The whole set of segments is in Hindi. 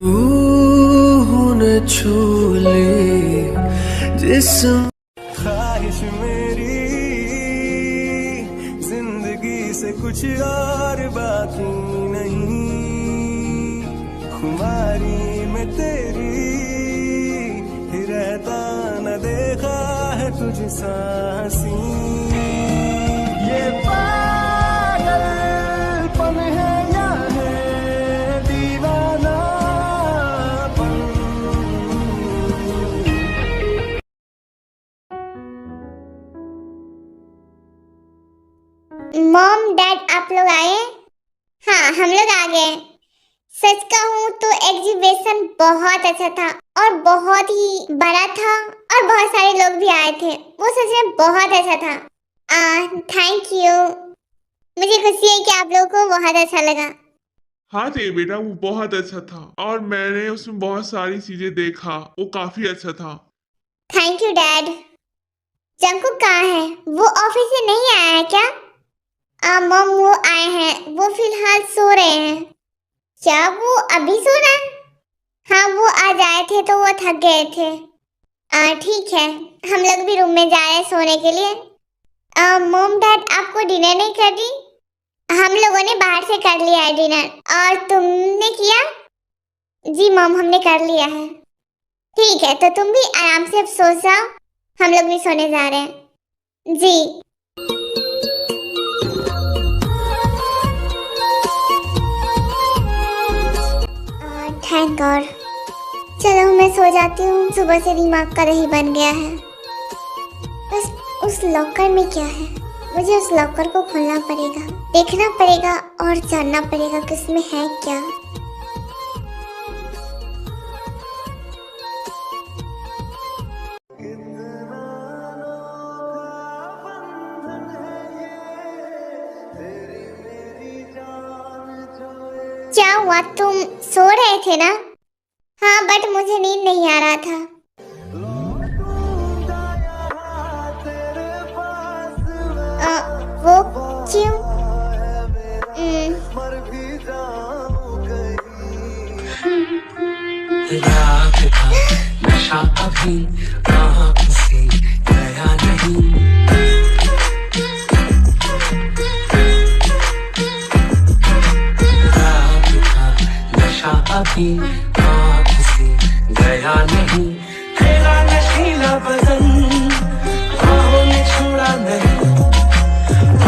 रूह ने छू ली जिस्म ख्वाहिश मेरी जिंदगी से कुछ और बाकी नहीं, खुमारी में तेरी ही रहता न देखा है तुझ सांसी। ये पागलपन है या है दीवानापन। मॉम डैड आप लोग आए? हाँ हम लोग आ गए। सच कहूँ तो एग्जीबिशन बहुत अच्छा था और बहुत ही बड़ा था और बहुत सारे लोग भी आए थे। वो सच में बहुत अच्छा था। Thank you. मुझे खुशी है कि आप लोगों को बहुत अच्छा लगा। हाँ जी बेटा, वो बहुत अच्छा था और मैंने उसमें बहुत सारी चीजें देखा, वो काफी अच्छा था। Thank you dad. जंकुक कहाँ है? वो ऑफिस से नहीं आया है क्या? मॉम वो आए हैं, वो फिलहाल सो रहे हैं। क्या वो अभी सो रहे हैं? हाँ वो आज आए थे तो वो थक गए थे। ठीक है, हम लोग भी रूम में जा रहे हैं सोने के लिए। मॉम डैड आपको डिनर नहीं कर दी? हम लोगों ने बाहर से कर लिया है डिनर। और तुमने किया? जी मॉम हमने कर लिया है। ठीक है तो तुम भी आराम से अब सो जाओ, हम लोग भी सोने जा रहे हैं। जी थैंक गॉड। चलो मैं सो जाती हूँ, सुबह से दिमाग का दही बन गया है। बस उस लॉकर में क्या है, मुझे उस लॉकर को खोलना पड़ेगा, देखना पड़ेगा और जानना पड़ेगा कि उसमें है क्या। क्या हुआ, तुम सो रहे थे ना? हाँ बट मुझे नींद नहीं आ रहा था। वो क्यों? रात का नशा अभी आँख से गया नहीं। रात का नशा अभी आँख से गया नहीं। तेरा नशीला बदन बाहों में छुड़ा नहीं।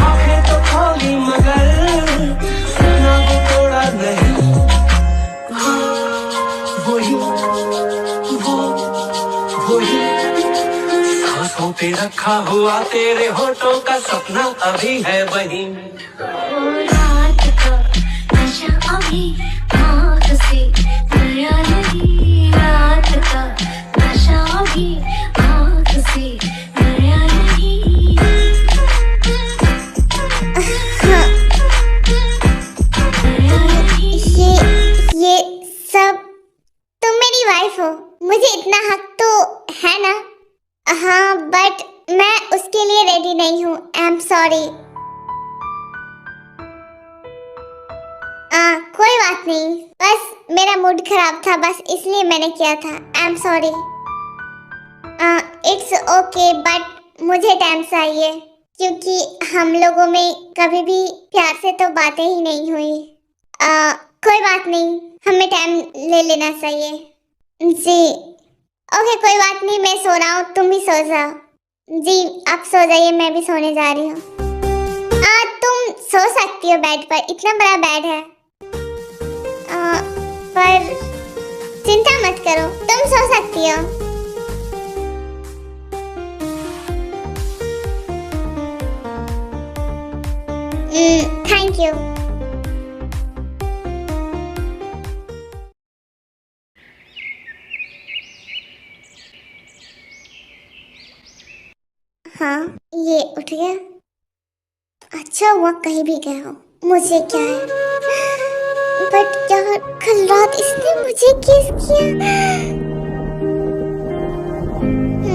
आँखें तो खोली मगर सपना को तोड़ा नहीं। वही सांसों पे रखा हुआ तेरे होठों का सपना अभी है वही। रात का नशा अभी आँख से गया नहीं। रात का नशा अभी आँख से गया नहीं। ये सब तुम मेरी वाइफ हो, मुझे इतना हक तो है ना? हाँ बट मैं उसके लिए रेडी नहीं हूँ। I am sorry. कोई बात नहीं, बस मेरा मूड खराब था, बस इसलिए मैंने किया था। I am sorry. It's okay but मुझे टाइम चाहिए क्योंकि हम लोगों में कभी भी प्यार से तो बातें ही नहीं हुई। कोई बात नहीं, हमें टाइम ले लेना चाहिए। जी ओके कोई बात नहीं, मैं सो रहा हूँ, तुम भी सो जाओ। जी आप सो जाइए, मैं भी सोने जा रही हूँ। तुम सो सकती हो बेड पर, इतना बड़ा बेड है। पर चिंता मत करो, तुम सो सकती हो। Thank you. हाँ ये उठ गया, अच्छा हुआ कहीं भी गया हो, मुझे क्या है। बट यार कल रात इसने मुझे किस किया।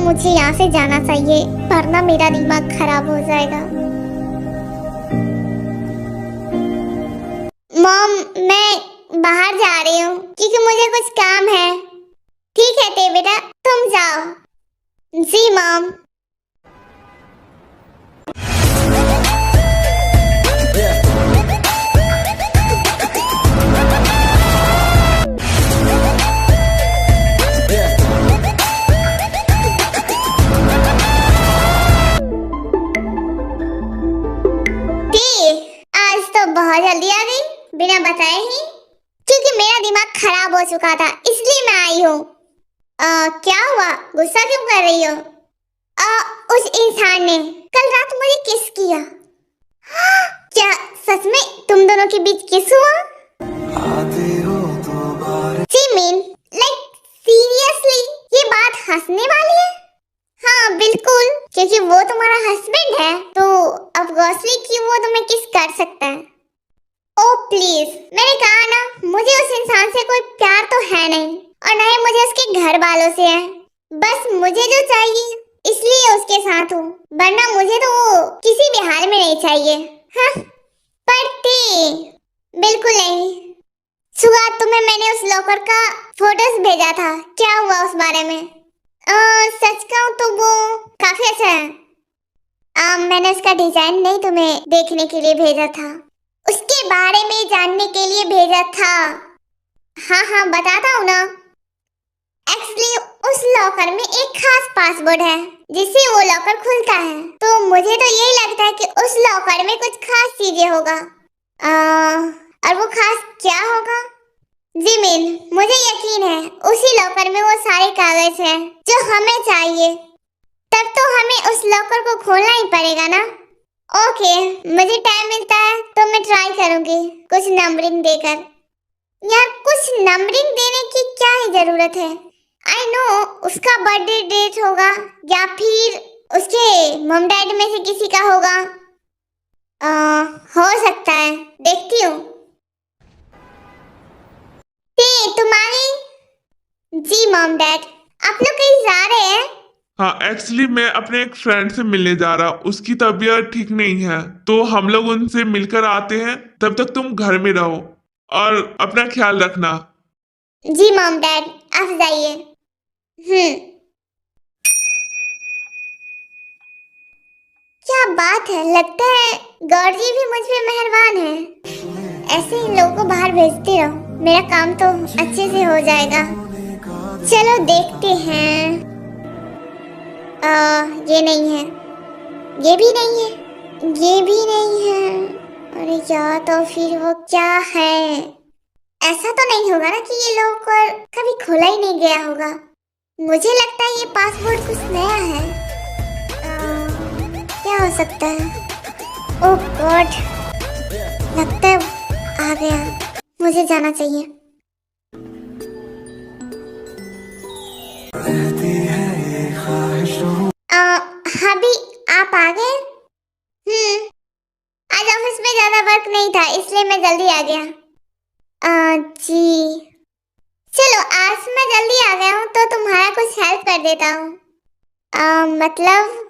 मुझे यहाँ से जाना चाहिए वरना मेरा दिमाग खराब हो जाएगा। मॉम मैं बाहर जा रही हूँ क्योंकि मुझे कुछ काम है। ठीक है ते बेटा, तुम जाओ। जी मॉम। आज तो बहुत जल्दी आ गई बिना बताए ही, क्योंकि मेरा दिमाग खराब हो चुका था इसलिए मैं आई हूँ। क्या हुआ, गुस्सा क्यों कर रही हो? उस इंसान ने कल रात मुझे किस किया। क्या सच में तुम दोनों के बीच किस हुआ? मीन लाइक सीरियसली ये बात हंसने वाली है? हाँ बिल्कुल, क्योंकि वो तुम्हारा हस्बैंड है तो ऑब्वियसली कि वो तुम्हें किस कर सकता है। ओ प्लीज, मैंने कहा ना मुझे उस इंसान से कोई प्यार तो है नहीं और ना ही मुझे उसके घर वालों से है। बस मुझे जो चाहिए इसलिए उसके साथ हूँ, वरना मुझे तो वो किसी भी हाल में नहीं चाहिए। हाँ पढ़ती बिल्कुल नहीं। सुबह तुम्हें मैंने उस लॉकर का फोटोज भेजा था, क्या हुआ उस बारे में? सच कहूँ तो वो काफी अच्छा है। मैंने उसका डिजाइन नहीं तुम्हें देखने के लिए भेजा था, उसके बारे में जानने के लिए भेजा था। हाँ बताता हूँ ना। एक्चुअली उस लॉकर में एक खास पासवर्ड है जिससे वो लॉकर खुलता है, तो मुझे तो यही लगता है कि उस लॉकर में कुछ खास चीजें होगा। और वो खास क्या होगा? जी मीन मुझे यकीन है उसी लॉकर में वो सारे कागज हैं जो हमें चाहिए। तब तो हमें उस लॉकर को खोलना ही पड़ेगा ना। ओके, मुझे टाइम मिलता है तो मैं ट्राई करूंगी कुछ नंबरिंग देकर। यार कुछ नंबरिंग देने की क्या ही जरूरत है? आई नो उसका बर्थडे डेट होगा या फिर उसके मम डैड में से किसी का होगा। हो सकता है, देखती हूँ। तुम्हारी जी मॉम डैड, आप लोग कहीं जा रहे हैं? हाँ एक्चुअली मैं अपने एक फ्रेंड से मिलने जा रहा, उसकी तबीयत ठीक नहीं है तो हम लोग उनसे मिलकर आते हैं। तब तक तुम घर में रहो और अपना ख्याल रखना। जी मॉम डैड आप जाइए। क्या बात है, लगता है गौर जी भी मुझ पे मेहरबान है। ऐसे ही लोगों को बाहर भेजते रहो, मेरा काम तो अच्छे से हो जाएगा। चलो देखते हैं। ये नहीं है, ये भी नहीं है, ये भी नहीं है। अरे यार तो फिर वो क्या है? ऐसा तो नहीं होगा ना कि ये लॉकर कभी खोला ही नहीं गया होगा। मुझे लगता है ये पासवर्ड कुछ नया है। क्या हो सकता है? ओह गॉड, लगता है आ गया, मुझे जाना चाहिए। अभी आप आ गए? आज ऑफिस में ज्यादा वर्क नहीं था इसलिए मैं जल्दी आ गया। जी चलो, आज मैं जल्दी आ गया हूँ तो तुम्हारा कुछ हेल्प कर देता हूँ। मतलब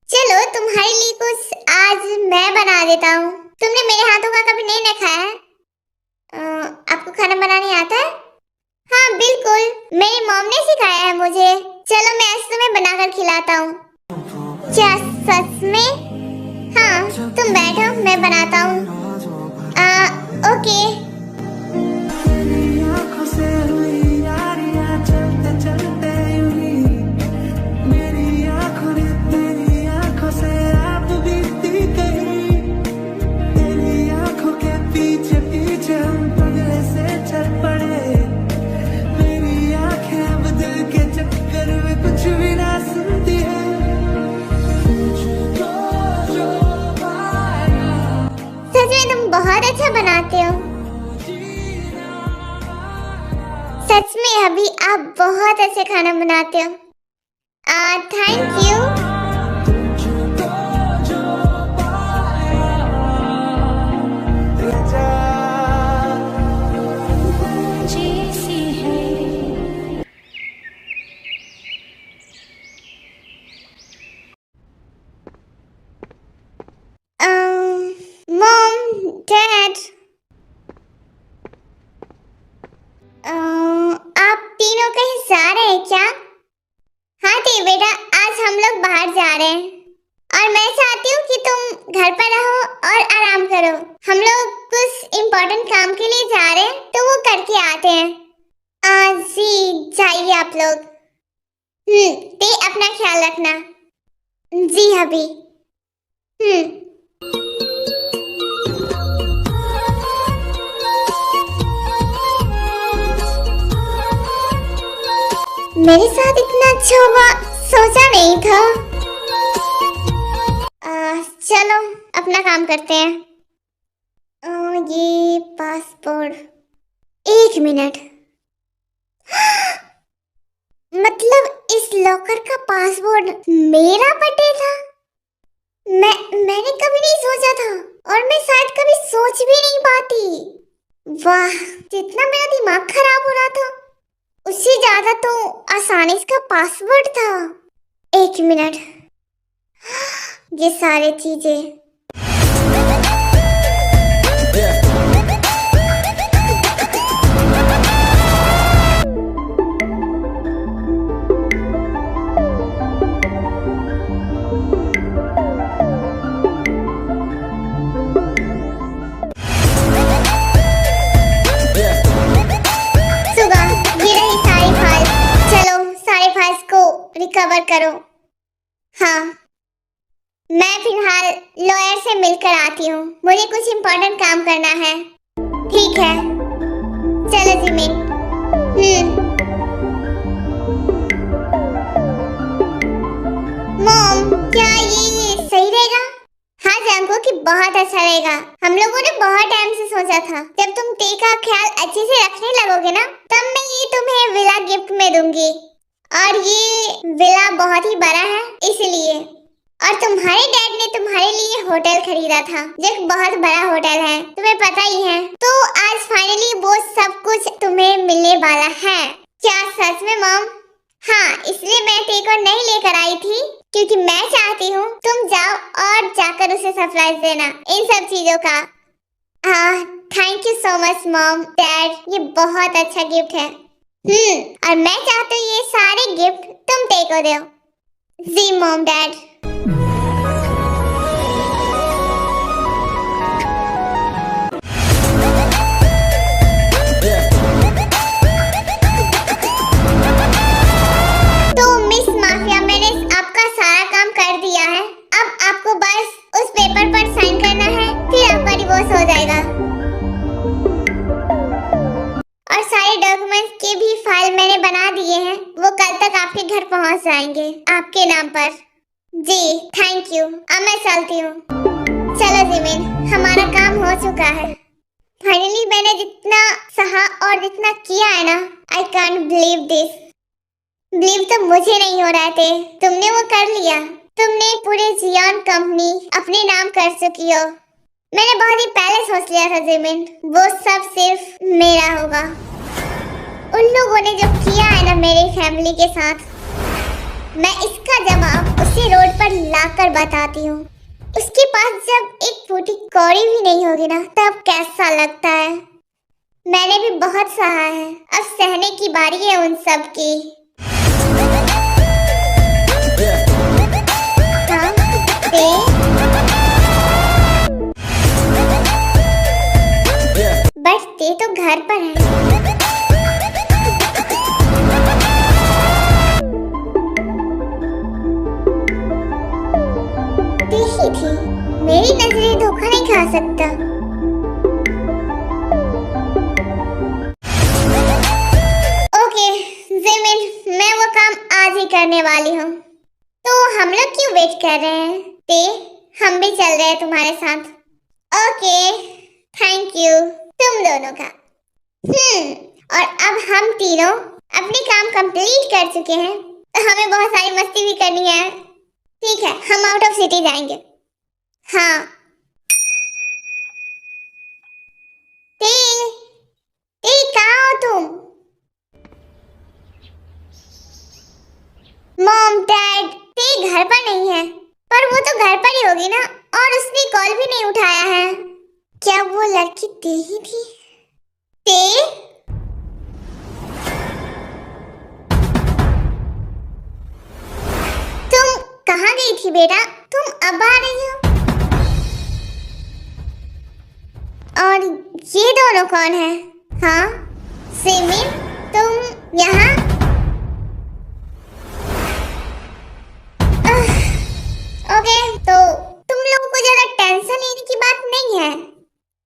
चलो तुम्हारे लिए कुछ आज मैं बना देता हूँ। तुमने मेरे हाथों का कभी नहीं ना खाया है? आपको खाना बनाने आता है? हाँ बिल्कुल, मेरी मॉम ने सिखाया है मुझे। चलो मैं आज तुम्हें बनाकर खिलाता हूँ। क्या सच में? हाँ तुम बैठो मैं बनाता हूँ। ओके। बहुत अच्छा बनाते हो सच में। अभी आप बहुत अच्छे खाना बनाते हो। Thank you. Mom dad, important काम के लिए जा रहे हैं तो वो करके आते हैं। जी जाइए आप लोग। ते अपना ख्याल रखना। जी अभी। मेरे साथ इतना अच्छा हुआ सोचा नहीं था। चलो अपना काम करते हैं। ये पासपोर्ट, 1 मिनट। मतलब इस लॉकर का पासवर्ड मेरा बर्थडे था। मैंने कभी नहीं सोचा था और मैं शायद कभी सोच भी नहीं पाती। वाह, जितना मेरा दिमाग खराब हो रहा था उससे ज्यादा तो आसानी इसका पासवर्ड था। 1 मिनट। ये सारी चीजें रिकवर करो। हाँ, मैं फिलहाल लॉयर से मिलकर आती हूँ, मुझे कुछ इम्पोर्टेंट काम करना है। ठीक है, चलो जिमिन। मॉम, क्या ये सही रहेगा? हाँ जानको कि बहुत अच्छा रहेगा। हम लोगों ने बहुत टाइम से सोचा था जब तुम ते का ख्याल अच्छे से रखने लगोगे ना तब मैं ये तुम्हें विला गिफ्ट में दूंगी। और ये विला बहुत ही बड़ा है इसलिए। और तुम्हारे डैड ने तुम्हारे लिए होटल खरीदा था जो एक बहुत बड़ा होटल है, तुम्हें पता ही है। तो आज फाइनली वो सब कुछ तुम्हें मिलने वाला है। क्या सच में मॉम? हाँ, इसलिए मैं ते को नहीं लेकर आई थी क्योंकि मैं चाहती हूँ तुम जाओ और जाकर उसे सरप्राइज देना इन सब चीजों का। Thank you so much mom dad, ये बहुत अच्छा गिफ्ट है। और मैं चाहती हूँ ये सारे गिफ्ट तुम ते को दो। जी मॉम डैड। तो मिस माफिया, मैंने आपका सारा काम कर दिया है। अब आपको बस उस पेपर पर साइन करना है, फिर आपका डिवोर्स हो जाएगा। और सारे डॉक्यूमेंट्स के भी फाइल मैंने बना दिए हैं, वो कल तक आपके घर पहुंच जाएंगे आपके नाम पर। जी थैंक यू। अब मैं चलती हूँ। चलो जिमिन, हमारा काम हो चुका है। फाइनली मैंने जितना सहा और जितना किया है ना, I can't believe this. Believe तो मुझे नहीं हो रहा थे, तुमने वो कर लिया। तुमने पूरी जियॉन कंपनी अपने नाम कर चुकी हो। मैंने बहुत ही पहले सोच लिया था जिमिन, वो सब सिर्फ मेरा होगा। उन लोगों ने जो किया है ना मेरी फैमिली के साथ, मैं इसका जवाब उसे रोड पर लाकर बताती हूँ। उसके पास जब एक फूटी कौड़ी भी नहीं होगी ना तब कैसा लगता है। मैंने भी बहुत सहा है, अब सहने की बारी है उन सब की। हाँ, बस ते तो घर पर है। ही थी, मेरी नजरें धोखा नहीं खा सकता। ओके जिमिन, मैं वो काम आज ही करने वाली हूँ। तो हम लोग क्यों वेट कर रहे हैं? ते, हम भी चल रहे हैं तुम्हारे साथ। ओके थैंक यू तुम दोनों का। और अब हम तीनों अपने काम कंप्लीट कर चुके हैं तो हमें बहुत सारी मस्ती भी करनी है। ठीक है, हम आउट ऑफ सिटी जाएंगे। हाँ, ते कहाँ हो तुम? मॉम डैड, ते घर पर नहीं है। पर वो तो घर पर ही होगी ना, और उसने कॉल भी नहीं उठाया है। क्या वो लड़की ते ही थी? ते? तुम कहाँ गई थी बेटा? तुम अब आ रही हो? और ये दोनों कौन है? हाँ सिमिन, तुम यहाँ? ओके, तो तुम लोगों को ज्यादा टेंशन लेने की बात नहीं है,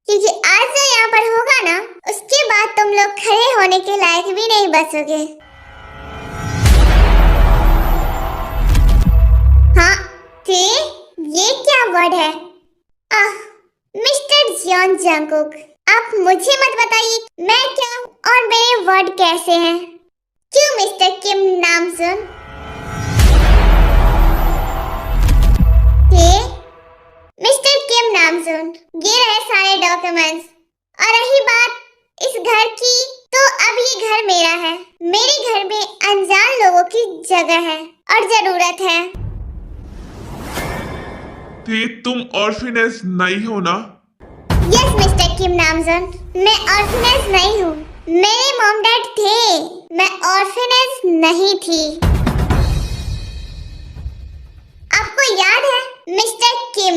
क्योंकि आज जो यहाँ पर होगा ना, उसके बाद तुम लोग खड़े होने के लायक भी नहीं बचोगे। हाँ ये क्या वर्ड है? मिस्टर जियोन जंगकुक, आप मुझे मत बताइए मैं क्या हूँ और मेरे वर्ड कैसे हैं। क्यों मिस्टर किम नामजून? मिस्टर किम नामजून, ये रहे सारे डॉक्यूमेंट्स। और रही बात इस घर की, तो अब ये घर मेरा है। मेरे घर में अनजान लोगों की जगह है और जरूरत है। ते तुम ऑर्फिनेज नहीं हो ना? यस मिस्टर किम नामजून, मैं ऑर्फिनेज नहीं हूँ। मेरे मॉम डैड थे, मैं ऑर्फिनेज नहीं थी। आपको याद है मिस्टर किम,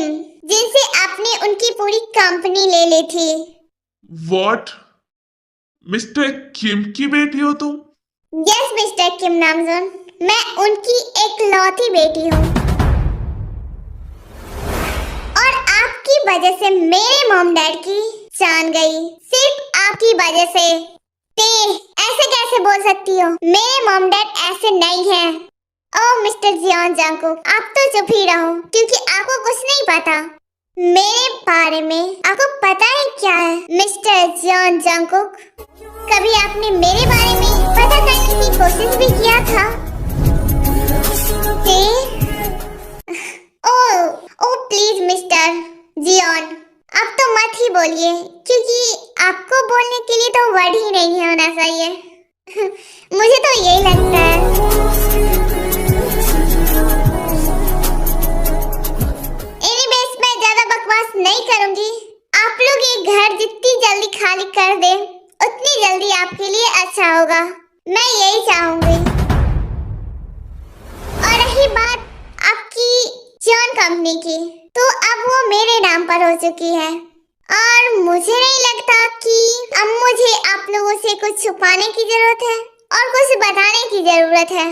जिनसे आपने उनकी पूरी कंपनी ले ली थी? व्हाट? मिस्टर किम की बेटी हो तुम? यस मिस्टर किम नामजून, मैं उनकी एकलौती बेटी हूँ। और आपकी वजह से मेरे मॉम डैड की जान गई, सिर्फ आपकी वजह से। ते ऐसे कैसे बोल सकती हो? मेरे मॉम डैड ऐसे नहीं हैं। ओह मिस्टर जियोन जंगकुक, आप तो चुप ही रहो, क्योंकि आपको कुछ नहीं पता मेरे बारे में। आपको पता है क्या है मिस्टर जियोन जंगकुक? कभी आपने मेरे बारे में पता करने की कोशिश भी किया था? ओह प्लीज मिस्टर जियोन, अब तो मत ही बोलिए, क्योंकि आपको बोलने के लिए तो वर्ड ही नहीं होना चाहिए। मुझे तो यही लगता है। नहीं करूंगी। आप लोग ये घर जितनी जल्दी खाली कर दे, उतनी जल्दी आपके लिए अच्छा होगा। मैं यही चाहूंगी। और रही बात आपकी जॉन कंपनी की, तो अब वो मेरे नाम पर हो चुकी है। और मुझे नहीं लगता कि अब मुझे आप लोगों से कुछ छुपाने की जरूरत है और कुछ बताने की जरूरत है।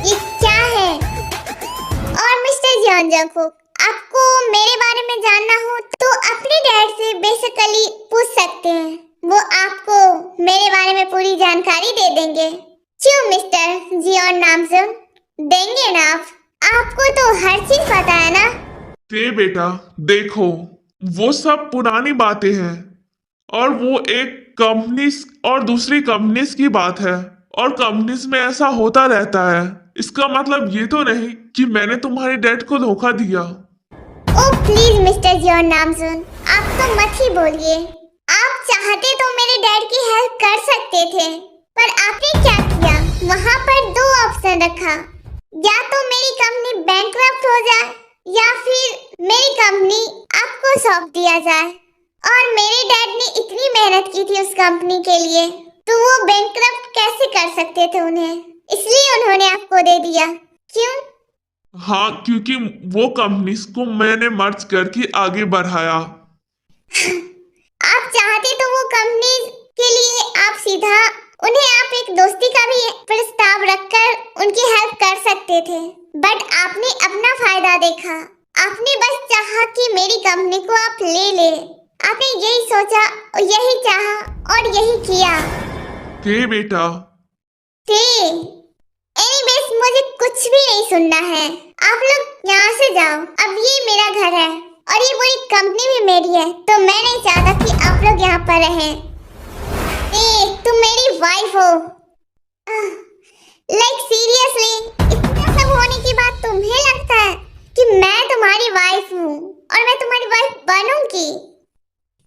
ये क्या है? और मिस्टर जियोन जंगकुक, आपको मेरे बारे में जानना हो तो अपने डैड से बेसिकली पूछ सकते हैं। वो आपको मेरे बारे में पूरी जानकारी दे देंगे। क्यों मिस्टर जियोन नामजून, देंगे ना आप? आपको तो हर चीज पता है ना? ते बेटा देखो, वो सब पुरानी बातें हैं, और वो एक कंपनीज और दूसरी कंपनीज की बात है, और कंपनीज में ऐसा होता रहता है। इसका मतलब ये तो नहीं कि मैंने तुम्हारे डैड को धोखा दिया। Oh please mister Xeon Namjoon, आप तो मत ही बोलिए। आप चाहते तो मेरे डैड की हेल्प कर सकते थे, पर आपने क्या किया? वहाँ पर दो ऑप्शन रखा, या तो मेरी कंपनी बैंकक्रप्ट हो जाए या फिर मेरी कंपनी आपको सौंप दिया जाए। और मेरे डैड ने इतनी मेहनत की थी उस कंपनी के लिए, तो वो बैंकक्रप्ट कैसे कर सकते थे उन्हें, इसलिए उन्होंने आपको दे दिया। क्यों? हाँ, क्योंकि वो कंपनीज को मैंने मर्ज करके आगे बढ़ाया। आप चाहते तो वो कंपनी के लिए आप सीधा उन्हें आप एक दोस्ती का भी प्रस्ताव रखकर उनकी हेल्प कर सकते थे, बट आपने अपना फायदा देखा। आपने बस चाहा कि मेरी कंपनी को आप ले ले। आपने यही सोचा और यही चाहा और यही किया। ते बेटा एनीवेज, मुझे कुछ भी नहीं सुनना है। आप लोग यहाँ से जाओ। अब ये मेरा घर है और ये पूरी कंपनी भी मेरी है, तो मैं नहीं चाहता कि आप लोग यहाँ पर रहें। तुम मेरी वाइफ हो। लाइक सीरियसली, इतना सब होने के बाद तुम्हें लगता है कि मैं तुम्हारी वाइफ हूँ और मैं तुम्हारी वाइफ बनूंगी?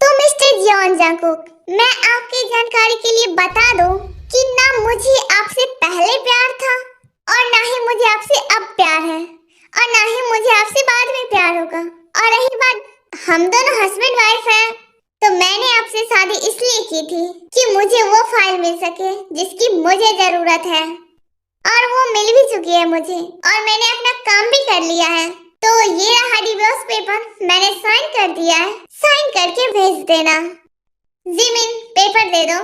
तो मिस्टर जियोन जंगकुक, मैं आपकी जानकारी के लिए बता दूं कि ना मुझे आपसे पहले प्यार था और ना ही मुझे आपसे अब प्यार है, और ना ही मुझे आपसे बाद में प्यार होगा। और रही बात, हम दोनों हस्बैंड वाइफ हैं, तो मैंने आपसे शादी इसलिए की थी कि मुझे वो फाइल मिल सके जिसकी मुझे जरूरत है, और वो मिल भी चुकी है मुझे, और मैंने अपना काम भी कर लिया है। तो ये रहा डिवोर्स पेपर, मैंने साइन कर दिया है, साइन करके भेज देना। जिमिन पेपर दे दो।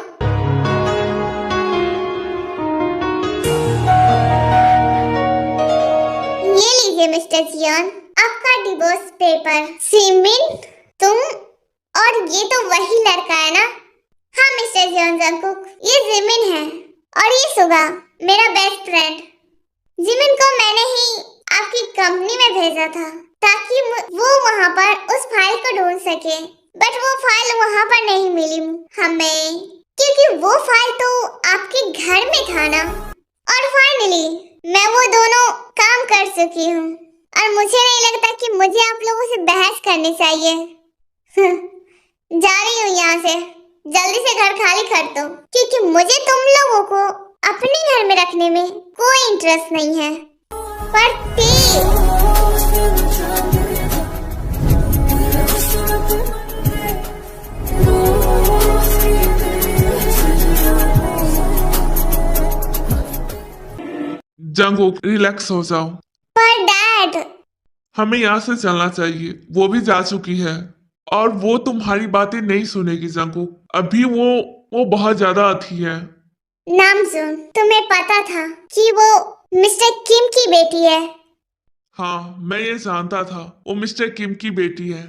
ये लीजिए मिस्टर जियोन, आपका डिवोर्स पेपर। जिमिन तुम, और ये तो वही लड़का है ना? हाँ मिस्टर जियोन जंगकुक, ये जिमिन है और ये सुगा मेरा बेस्ट फ्रेंड। जिमिन को मैंने ही आपकी कंपनी में भेजा था ताकि वो वहाँ पर उस फाइल को ढूंढ सके, बट वो फाइल वहाँ पर नहीं मिली हमें, क्योंकि वो फाइल तो आपके घर में था ना। और फाइनली मैं वो दोनों काम कर चुकी हूँ और मुझे नहीं लगता कि मुझे आप लोगों से बहस करनी चाहिए। जा रही हूँ यहाँ से, जल्दी से घर खाली कर दो, क्योंकि मुझे तुम लोगों को अपने घर में रखने में कोई इंटरेस्ट नहीं है। पर जंगकुक रिलैक्स हो जाओ। पर डैड, हमें यहाँ से चलना चाहिए, वो भी जा चुकी है और वो तुम्हारी बातें नहीं सुनेगी जंगकुक। अभी वो बहुत ज्यादा अथी है। नामजून, तुम्हें पता था कि वो मिस्टर किम की बेटी है? हाँ, मैं ये जानता था वो मिस्टर किम की बेटी है।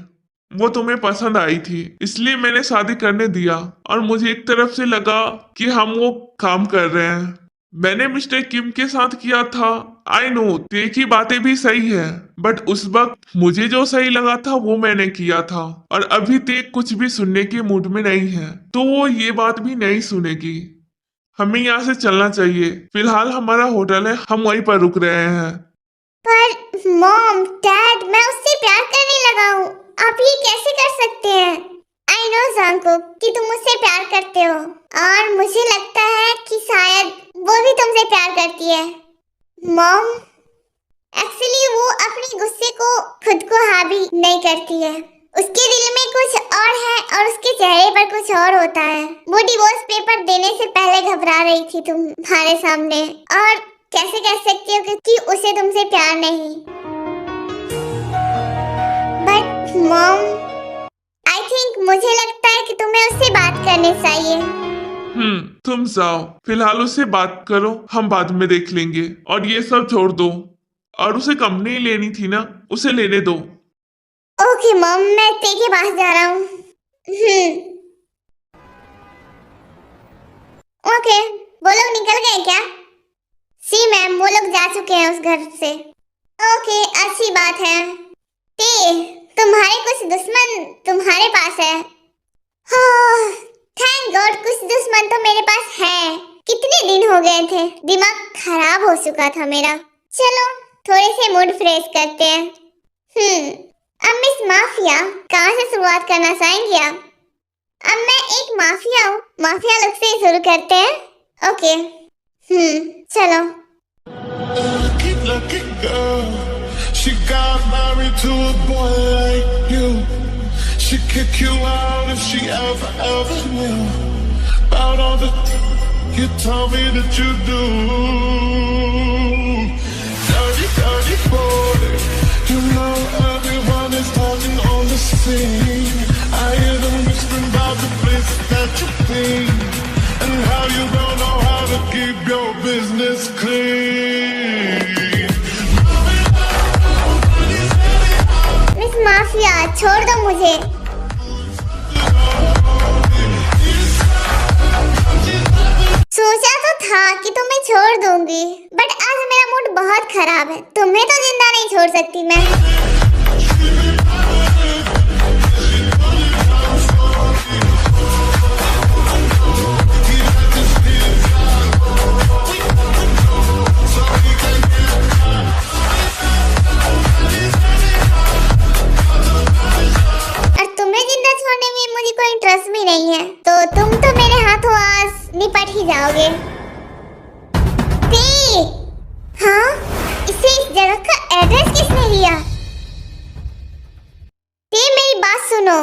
वो तुम्हें पसंद आई थी, इसलिए मैंने शादी करने दिया और मुझे एक तरफ से लगा कि हम वो काम कर रहे हैं। मैंने मिस्टर किम के साथ किया था। आई नो ते की बातें भी सही है, बट उस वक्त मुझे जो सही लगा था वो मैंने किया था और अभी ते कुछ भी सुनने के मूड में नहीं है, तो वो ये बात भी नहीं सुनेगी। हमें यहाँ से चलना चाहिए। फिलहाल हमारा होटल है, हम वहीं पर रुक रहे हैं। पर मॉम, डैड, मैं उससे प्यार करने लगा हूँ, आप ये कैसे कर सकते हैं? आई नो जंगकुक कि तुम मुझसे प्यार करते हो और मुझे लगता है कि शायद वो भी तुमसे प्यार करती है। मॉम, एक्चुअली वो अपने गुस्से को खुद को हावी नहीं करती है, उसके दिल में कुछ और है और उसके चेहरे पर कुछ और होता है। वो डिवोर्स पेपर देने से पहले घबरा रही थी तुम्हारे सामने, और कैसे कह सकती हो कि उसे तुमसे प्यार नहीं। बट मॉम, आई थिंक मुझे लगता है कि तुम्हें उससे बात करनी चाहिए। तुम जाओ, फिलहाल उससे बात करो, हम बाद में देख लेंगे। और ये सब छोड़ दो, और उसे कंपनी लेनी थी ना, उसे लेने दो। ओके मॉम, मैं ते के पास जा रहा हूँ। ओके, वो लोग निकल गए क्या? सी मैम, वो लोग जा चुके हैं उस घर से। ओके, अच्छी बात है। ते, तुम्हारे कुछ दुश्मन तुम्हारे पास है। थैंक गॉड, कुछ दुश्मन तो मेरे पास है। कितने दिन हो गए थे, दिमाग खराब हो चुका था मेरा। चलो थोड़े से मूड फ्रेश करते हैं। अब मिस माफिया कहाँ से शुरुआत करना चाहेंगी आप? अब मैं एक माफिया हूँ, माफिया लुक से शुरू करते हैं। ओके, चलो। Lucky girl, she got married to a boy like you. She'd kick you out if she ever knew about all the you told me that you do. Dirty, dirty boy, you know everyone is talking on the scene. I hear them whispering about the place that you've been and how you don't know how to keep your business clean. Miss mafia, छोड़ दो मुझे। सोचा तो था कि तुम्हें छोड़ दूंगी, बट आज मेरा मूड बहुत खराब है। तुम्हें तो जिंदा नहीं छोड़ सकती मैं। और तुम्हें जिंदा छोड़ने में मुझे कोई इंटरेस्ट भी नहीं है, तो तुम तो मेरे हाथों आज निपट ही जाओगे। हाँ, इसे इस जगह का एड्रेस किसने दिया? मेरी बात सुनो।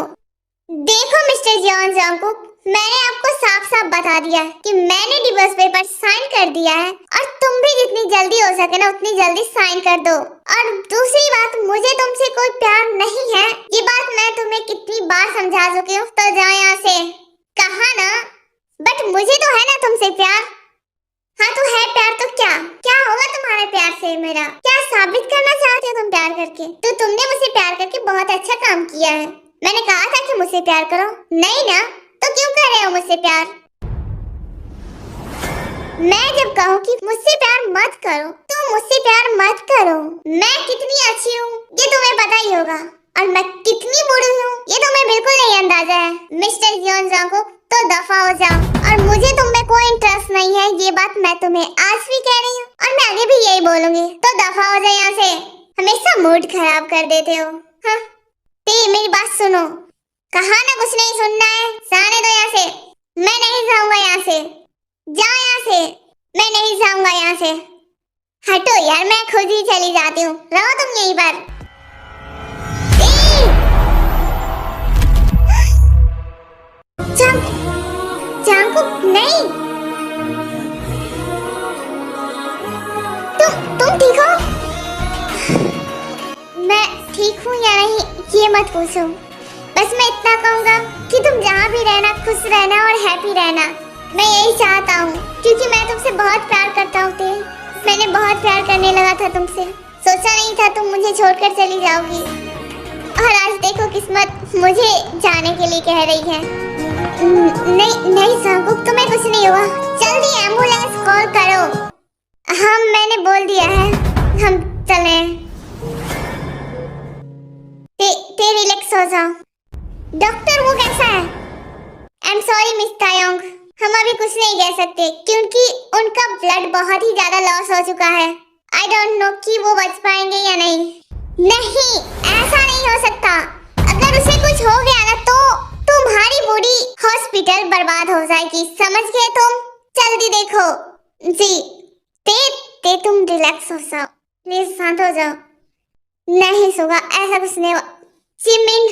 देखो मिस्टर जियोन जंगकुक, मैंने आपको साफ साफ बता दिया कि मैंने डिवोर्स पेपर साइन कर दिया है और तुम भी जितनी जल्दी हो सके ना उतनी जल्दी साइन कर दो। और दूसरी बात, मुझे तुमसे कोई प्यार नहीं है, ये बात मैं तुम्हें कितनी बार समझा चुकी हूँ। तो जाओ यहाँ से, कहा ना। बट मुझे तो है ना तुमसे प्यार। हाँ तो है प्यार, तो क्या क्या होगा तुम्हारे प्यार से मेरा? क्या साबित करना चाहते हो तुम प्यार करके? तो तुमने मुझसे प्यार करके बहुत अच्छा काम किया है। मैंने कहा था कि मुझसे प्यार करो, नहीं ना? तो क्यों कर रहे हो मुझसे प्यार? मैं जब कहूँ कि मुझसे प्यार मत करो तो मुझसे प्यार मत करो। मैं कितनी अच्छी हूँ ये तुम्हें पता ही होगा, और मैं कितनी बुरी हूँ ये तुम्हें बिल्कुल नहीं अंदाजा है। मिस्टर जियोन जंगकुक, तो दफा हो जाओ। और मुझे तुम में कोई इंटरेस्ट नहीं है, ये बात मैं तुम्हें आज भी कह रही हूँ और मैं आगे भी यही बोलूंगी। तो दफा हो जाए यहाँ से, हमेशा मूड खराब कर देते हो। हाँ ते मेरी बात सुनो, कहा ना कुछ नहीं सुनना है, जाने दो यहाँ से। मैं नहीं जाऊंगा यहाँ से, जाओ यहाँ से। मैं नहीं जाऊंगा यहाँ से, हटो यार, मैं खुद ही चली जाती हूँ, रहो तुम यहीं पर। जंगकुक नहीं, तुम ठीक हो? मैं ठीक हूँ या नहीं ये मत पूछो, बस मैं इतना कहूँगा कि तुम जहाँ भी रहना खुश रहना और हैप्पी रहना। मैं यही चाहता हूँ क्योंकि मैं तुमसे बहुत प्यार करता हूँ ते। मैंने बहुत प्यार करने लगा था तुमसे, सोचा नहीं था तुम मुझे छोड़कर चली जाओगी। और आज देखो किस्मत मुझे जाने के लिए कह रही है। नहीं नहीं जंगकुक, तुम्हें कुछ नहीं हुआ, जल्दी एम्बुलेंस कॉल करो। हाँ मैंने बोल दिया है, हम चले। ते रिलैक्स हो जाओ। डॉक्टर वो कैसा है? आई एम सॉरी मिस तायोंग, हम अभी कुछ नहीं कह सकते क्योंकि उनका ब्लड बहुत ही ज्यादा लॉस हो चुका है। आई डोंट नो कि वो बच पाएंगे या नहीं। नहीं, ऐसा नहीं हो सकता। अगर उसे कुछ हो गया ना तो तुम्हारी बॉडी हॉस्पिटल बर्बाद हो जाएगी, समझ गए तुम? जल्दी देखो जी। ते तुम रिलैक्स हो जाओ प्लीज, शांत हो जाओ। नहीं सोगा, ऐसा कुछ नहीं। जिमिन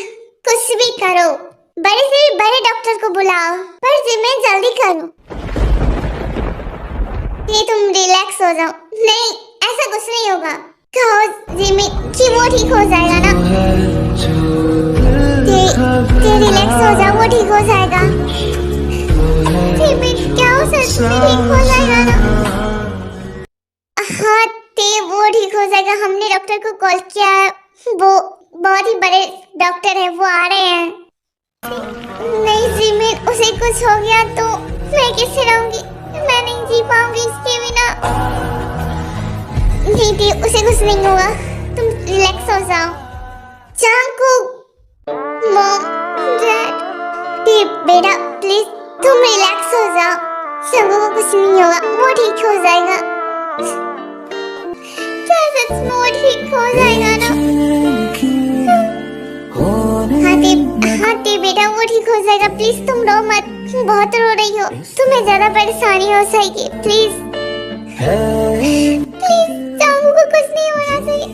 कुछ भी करो, बड़े से भी बड़े डॉक्टर को बुलाओ, पर जिमिन जल्दी करो। ये तुम रिलैक्स हो जाओ। नहीं ऐसा कुछ नहीं होगा, कहो जिमिन कि वो ठीक हो जाएगा ना। ते रिलैक्स हो जाओ, वो ठीक हो जाएगा। जिमिन क्या हो सकता है, ठीक हो जाएगा ना? हाँ ते वो ठीक हो जाएगा, हमने डॉक्टर को कॉल किया है, वो बहुत ही बड़े डॉक्टर है, वो आ रहे हैं। नहीं जिमिन, उसे कुछ हो गया तो मैं कैसे रहूंगी? मैं नहीं जी पाऊंगी इसके बिना। नहीं ते उसे कुछ नहीं होगा, तुम रिलैक्स हो जाओ। जंगकुक, मॉम, डैड, ते बेटा प्लीज तुम रिलैक्स हो जाओ। जंगकुक को कुछ नहीं होगा, वो ठीक हो जाएगा। सच में वो ठीक हो जाएगा ना? हाँ ते बेटा वो ठीक हो जाएगा, प्लीज तुम रो मत, बहुत रो रही हो, तुम्हें ज्यादा परेशानी हो जाएगी। प्लीज प्लीज चाहू को कुछ नहीं होना चाहिए,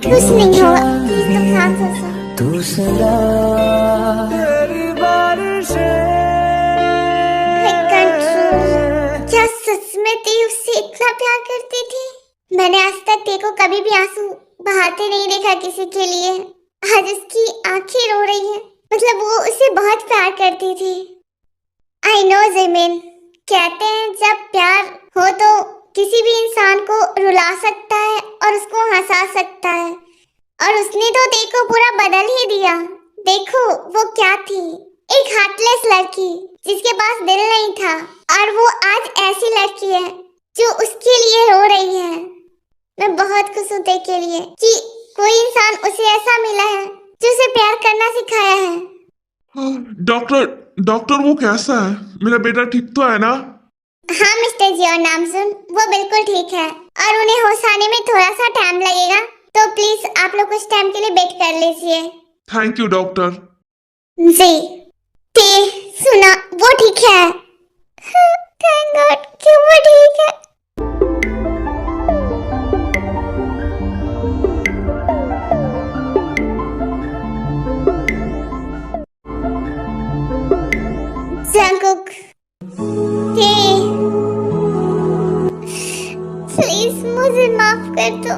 कुछ नहीं होगा, प्लीज तुम शांत हो जाओ। क्या सच में ते उससे इतना प्यार करती थी? मैंने आज तक ते को कभी भी आंसू बहाते नहीं देखा किसी के लिए। आज उसकी आंखें रो रही हैं, मतलब वो उसे बहुत प्यार करती थी। आई नो जिमिन, कहते हैं जब प्यार हो तो किसी भी इंसान को रुला सकता है और उसको हंसा सकता है, और उसने तो ते को पूरा बदल ही दिया। देखो वो क्या थी, एक हार्टलेस लड़की जिसके पास दिल नहीं था, और वो आज ऐसी लड़की है जो उसके लिए रो रही है। मैं बहुत खुश हूँ ते के लिए कि कोई इंसान उसे ऐसा मिला है जो उसे प्यार करना सिखाया है। डॉक्टर वो कैसा है? मेरा बेटा ठीक तो है ना? हाँ मिस्टर जियोन नामजुन, वो बिल्कुल ठीक है और उन्हें होश आने में थोड़ा सा टाइम लगेगा, तो प्लीज आप लोग कुछ टाइम के लिए वेट कर लीजिए। Thank you doctor. जी ते सुना, वो ठीक है। थैंक गॉड कि वो ठीक है। डॉक्टर तो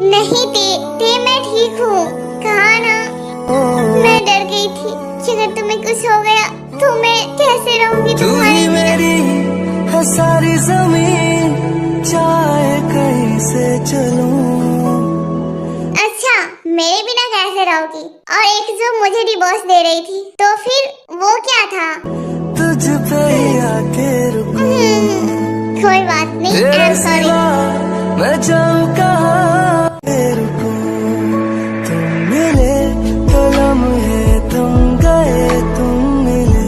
नहीं थे मैं ठीक हूँ। कहा ना, मैं डर गई थी कि अगर तुम्हें कुछ हो गया तो मैं कैसे रहूंगी तू तुम्हारे ही बिना। मेरी है सारी जमीन, चाहे कहीं से चलूं। अच्छा, मेरे बिना कैसे रहोगी? और एक जो मुझे डिवोर्स दे रही थी, तो फिर वो क्या था? तुझ पे ही आके रुकूं। कोई बात नहीं, आई तेरे एम सॉरी। सिवा मैं जाऊं कहाँ पे रुकूं। तुम मिले तो लम्हे तुम गए, तुम मिले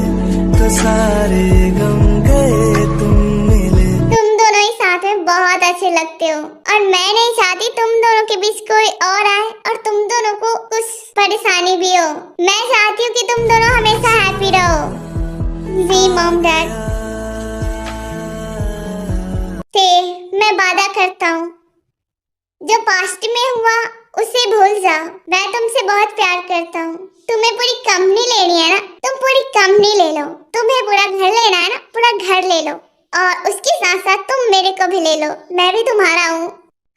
तो सारे गम गए, तुम मिले। तुम दोनों ही साथ में बहुत अच्छे लगते हो और मैं नहीं चाहती तुम दोनों के बीच कोई और आए और तुम दोनों को कुछ परेशानी भी हो। मैं चाहती हूँ कि तुम दोनों हमेशा हैप्पी रहो। जी मॉम डैड, मैं वादा करता हूँ जो पास्ट में हुआ उसे भूल जाओ। मैं तुमसे बहुत प्यार करता हूँ। तुम्हें पूरी कंपनी लेनी है ना, तुम पूरी कंपनी ले लो। तुम्हें पूरा घर लेना है ना, पूरा घर ले लो। और उसके साथ साथ तुम मेरे को भी ले लो, मैं भी तुम्हारा हूँ।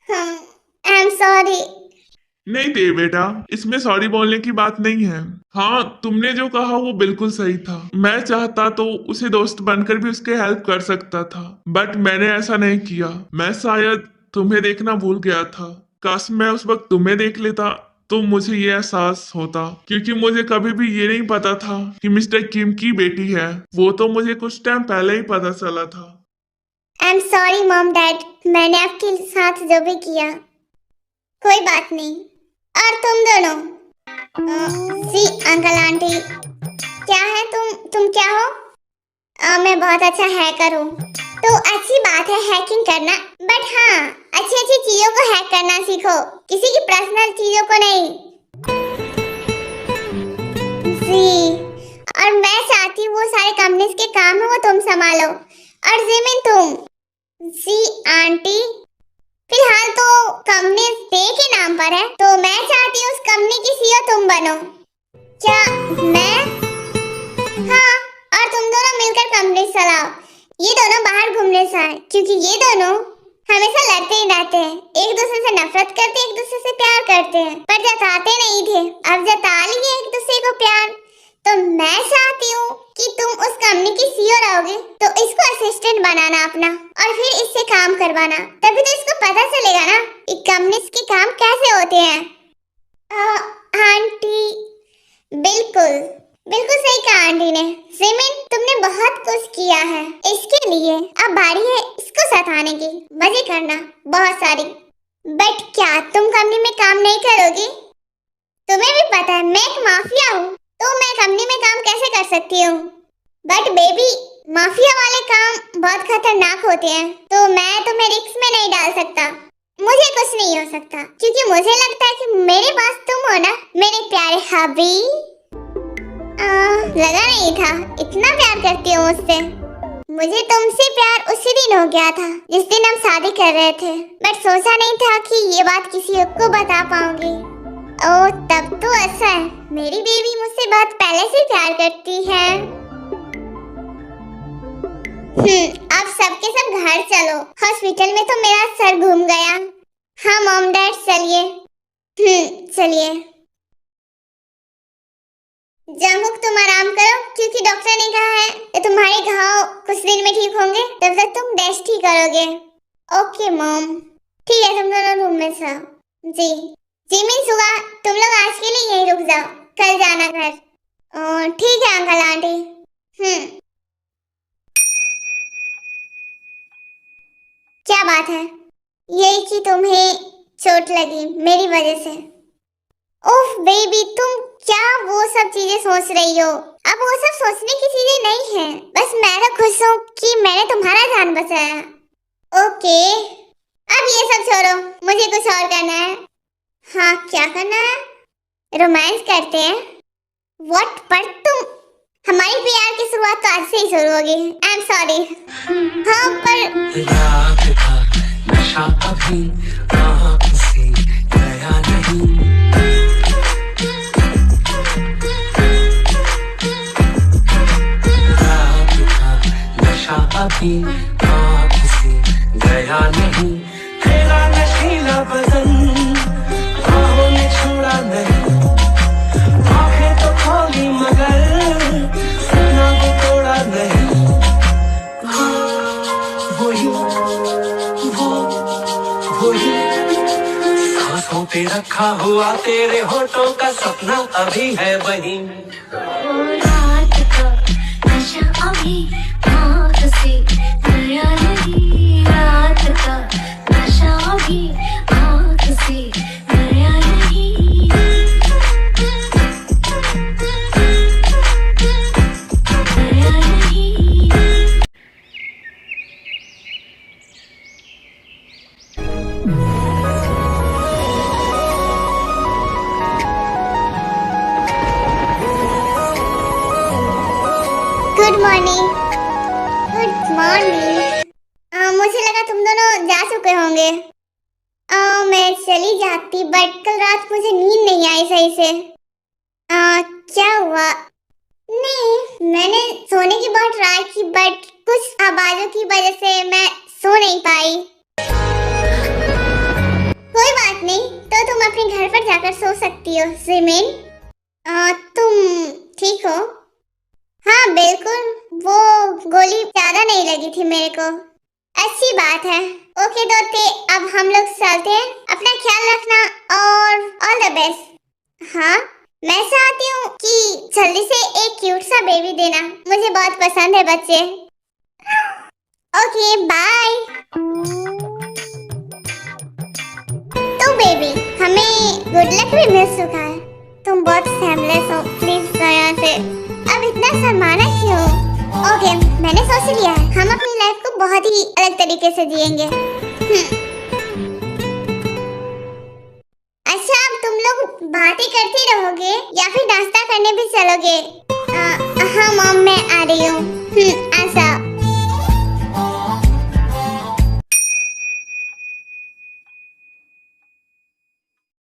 I am sorry. नहीं दे बेटा, इसमें सॉरी बोलने की बात नहीं है। हाँ, तुमने जो कहा वो बिल्कुल सही था। मैं चाहता तो उसे दोस्त बनकर भी उसके हेल्प कर सकता था, बट मैंने ऐसा नहीं किया। मैं शायद तुम्हें देखना भूल गया था। काश मैं उस वक्त तुम्हें देख लेता तो मुझे ये एहसास होता, क्योंकि मुझे कभी भी ये नहीं पता था कि मिस्टर किम की बेटी है। वो तो मुझे कुछ टाइम पहले ही पता चला था। I am sorry mom dad, मैंने आपके साथ जो भी किया। कोई बात नहीं। और तुम दोनों, सी अंकल आंटी, क्या है तुम क्या हो? मैं बहुत अच्छा हैकर हूँ। तो अच्छी बात है हैकिंग करना, बट हाँ, अच्छी अच्छी चीजों को हैक करना सीखो, किसी की पर्सनल चीजों को नहीं। जी, और मैं चाहती हूँ वो सारे कंपनीज के काम है वो तुम संभालो। और जिमिन तुम। जी आंटी, फिलहाल तो कंपनी पे के नाम पर है, तो मैं चाहती हूँ उस कंपनी की सीईओ तुम बनो। क्या मैं? हाँ, और तुम दोनों मिलकर कंपनी चलाओ। ये दोनों बाहर घूमने से आए, क्योंकि ये दोनों हमेशा लड़ते ही रहते हैं, एक दूसरे से नफरत करते, एक दूसरे से प्यार करते हैं, पर जताते नहीं थे। अब जता लिए एक दूसरे को प्यार। तो मैं चाहती हूँ कि तुम उस कंपनी की सीईओ रहोगे, तो इसको असिस्टेंट बनाना अपना और फिर इससे काम करवाना, तभी तो इसको पता चलेगा ना कि कंपनीज के काम कैसे होते हैं। आंटी, बिल्कुल बिल्कुल सही कहा आंटी ने। जिमिन, तुमने बहुत कुछ किया है इसके लिए, अब बारी है इसको सताने की, मजे करना बहुत सारी। बट क्या तुम कंपनी में काम नहीं करोगी? तुम्हें भी पता है मैं एक माफिया हूँ, तो मैं कंपनी में काम कैसे कर सकती हूँ? बट बेबी, माफिया वाले काम बहुत खतरनाक होते हैं, तो मैं तुम्हें रिस्क में नहीं डाल सकता। मुझे कुछ नहीं हो सकता, क्योंकि मुझे लगता है कि मेरे पास तुम हो ना मेरे प्यारे हबी। लगा नहीं था इतना प्यार करती हो मुझसे। मुझे तुमसे प्यार उसी दिन हो गया था जिस दिन हम शादी कर रहे थे, बट सोचा नहीं था कि ये बात किसी को बता पाऊंगी। ओह, तब तो ऐसा है, मेरी बेबी मुझसे बहुत पहले से प्यार करती है। अब सबके सब घर चलो, हॉस्पिटल में तो मेरा सर घूम गया। हाँ मॉम डैड, चलिए। चलिए जंगकुक, तुम आराम करो, क्योंकि डॉक्टर ने कहा है कि तुम्हारे घाव कुछ दिन में ठीक होंगे, तब तक तुम रेस्ट ही करोगे। ओके मॉम, ठीक है, तुम दोनों रूम में सो। जी जिमिन, सुगा, तुम लोग आज के लिए यहीं रुक जाओ, कल जाना घर। ठीक है अंकल आंटी। क्या बात है? यही कि तुम्हें चोट लगी मेरी वजह से। ओह बेबी, तुम क्या वो सब चीजें सोच रही हो? अब वो सब सोचने की चीजें नहीं है, बस मैं तो खुश हूँ कि मैंने तुम्हारा जान बचाया। ओके, अब ये सब छोड़ो, मुझे कुछ और करना है। हाँ, क्या करना है? रोमांस करते हैं। व्हाट? पर तुम, हमारी प्यार की शुरुआत तो आज से ही शुरू होगी। I am sorry. हाँ, पर रात का नशा अभी आँख से गया नहीं। रात का नशा अभी आँख से गया नहीं। रखा हुआ तेरे होठों का सपना अभी है वही। रात का नशा अभी आँख से गया नहीं, रात का नशा अभी आँख से गया नहीं। गया नहीं। Good morning. Good morning. मुझे लगा तुम दोनों जा चुके होंगे। मैं चली जाती बट कल रात मुझे नींद नहीं आई सही से। क्या हुआ? नहीं, मैंने सोने की बहुत ट्राई की बट कुछ आवाजों की वजह से मैं सो नहीं पाई। कोई बात नहीं, तो तुम अपने घर पर जाकर सो सकती हो जिमिन। तुम ठीक हो? हाँ बिल्कुल, वो गोली ज्यादा नहीं लगी थी मेरे को। अच्छी बात है। ओके दोते, अब हम लोग चलते हैं। अपना ख्याल रखना और ऑल द बेस्ट। हाँ, मैं चाहती हूँ कि जल्दी से एक क्यूट सा बेबी देना, मुझे बहुत पसंद है बच्चे। Okay bye. तो बेबी, हमें गुड लक भी मिल चुका है। तुम बहुत सेमलेस हो, प्लीज दया से अब इतना शर्माना क्यों? ओके, मैंने सोच लिया है, हम अपनी लाइफ को बहुत ही अलग तरीके से जिएंगे। अच्छा, अब तुम लोग बातें करते रहोगे या फिर नाश्ता करने भी चलोगे? हाँ मॉम, मैं आ रही हूँ।